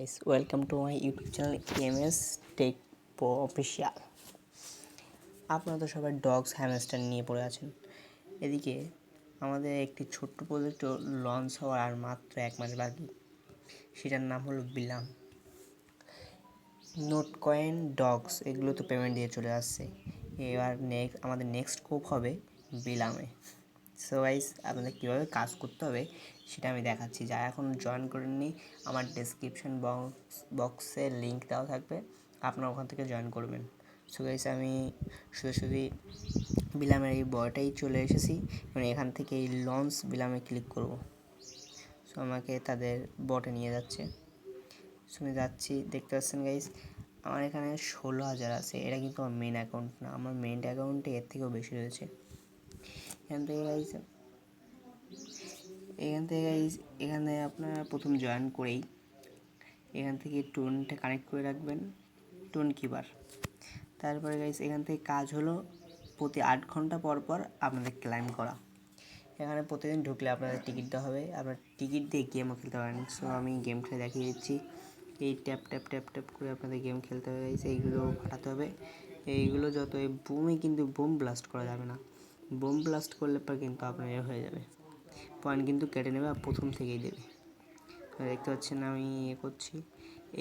Guys, welcome to my YouTube channel EMS Tech Pro Official। আপনারা তো সবাই dogs hamster নিয়ে পড়ে আছেন। এদিকে আমাদের একটি ছোট্ট প্রজেক্ট লঞ্চ হওয়ার আর মাত্র 1 মাস বাকি। সেটার নাম হলো বিলাম। নোট কয়েন, ডগস এগুলো তো পেমেন্ট দিয়ে চলে আসছে। এবার আমাদের নেক্সট স্কোপ হবে বিলামে। সো গাইস, আপনাদের কীভাবে কাজ করতে হবে সেটা আমি দেখাচ্ছি। যারা এখন জয়েন করেননি, আমার ডেসক্রিপশন বক্সে লিঙ্ক দেওয়া থাকবে, আপনারা ওখান থেকে জয়েন করবেন। সো গাইস, আমি সোজাসুজি বিলামের এই বয়টাই চলে এসেছি। মানে এখান থেকে এই লঞ্চ বিলামে ক্লিক করব। সো আমাকে তাদের বটে নিয়ে যাচ্ছে। সো আমি যাচ্ছি, দেখতে পাচ্ছেন গাইস, আমার এখানে 16,000 আছে। এটা কিন্তু আমার মেন অ্যাকাউন্ট না, আমার মেন অ্যাকাউন্টে এর থেকেও বেশি রয়েছে। এখানে আপনারা প্রথম জয়েন করেই এখান থেকে টোনটা কানেক্ট করে রাখবেন, টোন কিপার। তারপরে গাইস, এখান থেকে কাজ হলো প্রতি 8 ঘন্টা পর পর আপনাদের ক্লাইম করা। এখানে প্রতিদিন ঢুকলে আপনাদের টিকিট দেওয়া হবে, আপনার টিকিট দিয়ে গেমও খেলতে পারেন। সো আমি গেম খেলে দেখিয়ে দিচ্ছি। এই ট্যাপ ট্যাপ ট্যাপ ট্যাপ করে আপনাদের গেম খেলতে হবে গাইস। এইগুলো ফাটাতে হবে। এইগুলো যত বুমে কিন্তু বোম ব্লাস্ট করা যাবে না। বোম ব্লাস্ট করলে পর কিন্তু আপনার হয়ে যাবে, পয়েন্ট কিন্তু কেটে নেবে আর প্রথম থেকেই দেবে। দেখতে পাচ্ছেন আমি করছি।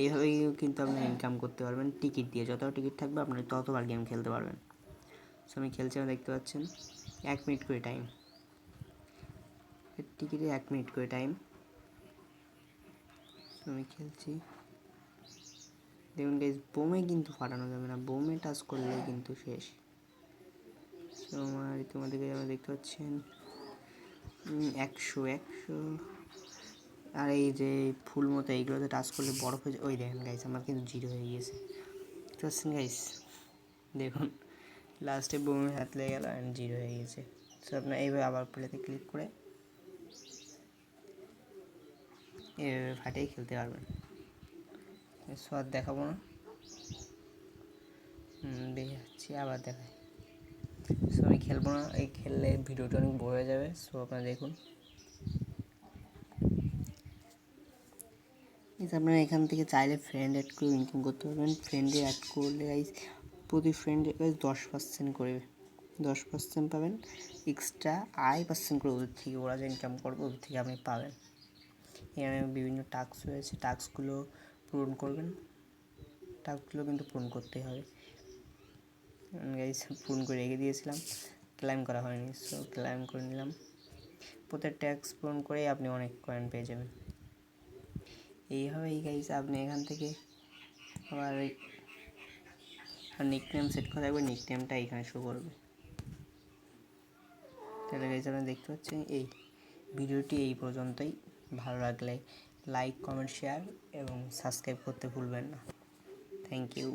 এইভাবেই কিন্তু আপনি ইনকাম করতে পারবেন টিকিট দিয়ে। যত টিকিট থাকবে আপনি ততবার গেম খেলতে পারবেন। সো আমি খেলছি, আমি দেখতে পাচ্ছেন 1 মিনিট করে টাইম, টিকিটে 1 মিনিট করে টাইম। আমি খেলছি, দেখুন গাইস, বোমে কিন্তু ফাটানো যাবে না, বোমে টাচ করলে কিন্তু শেষ। তো আমার তোমাদেরকে দেখতে পাচ্ছেন 100 আর এই যে ফুল মতো এইগুলোতে টাচ করলে বরফ হয়ে যায়। ওই দেখেন গাইস, আমার কিন্তু 0 হয়ে গিয়েছে। বুঝতে পারছেন গাইস, দেখুন লাস্টে বোমের হাত লেগে গেল অ্যান্ড 0 হয়ে গেছে। সো আপনার এইভাবে আবার প্লেতে ক্লিক করে এইভাবে ফাটিয়ে খেলতে পারবেন। সো আর দেখাবো না, দেখাচ্ছি, আবার দেখাই। সো আমি খেলবো না, এই খেললে ভিডিওটা অনেক বড় হয়ে যাবে। সো আপনারা দেখুন, আপনারা এখান থেকে চাইলে ফ্রেন্ড অ্যাড করে ইনকাম করতে পারবেন। ফ্রেন্ডে অ্যাড করলে গাইস প্রতি ফ্রেন্ডে 10% করে 10% পাবেন এক্সট্রা, 2.5% করে ওদের থেকে, ওরা যে ইনকাম করবে ওদের থেকে আপনি পাবেন। এখানে বিভিন্ন টাস্ক রয়েছে, টাস্কগুলো পূরণ করবেন। টাস্কগুলো কিন্তু পূরণ করতেই হবে গাইস। পূরণ করে রেখে দিয়েছিলাম, ক্লাইম করা হয়নি। সো ক্লাইম করে নিলাম। প্রত্যেক ট্যাক্স পূরণ করেই আপনি অনেক কয়েন পেয়ে যাবেন। এইভাবেই গাইস আপনি এখান থেকে আবার নিকনেম সেট করা থাকবে, নিকনেমটা এখানে শো করবে। তাহলে গাইস আপনারা দেখতে পাচ্ছেন এই ভিডিওটি এই পর্যন্তই। ভালো লাগলে লাইক, কমেন্ট, শেয়ার এবং সাবস্ক্রাইব করতে ভুলবেন না। Thank you.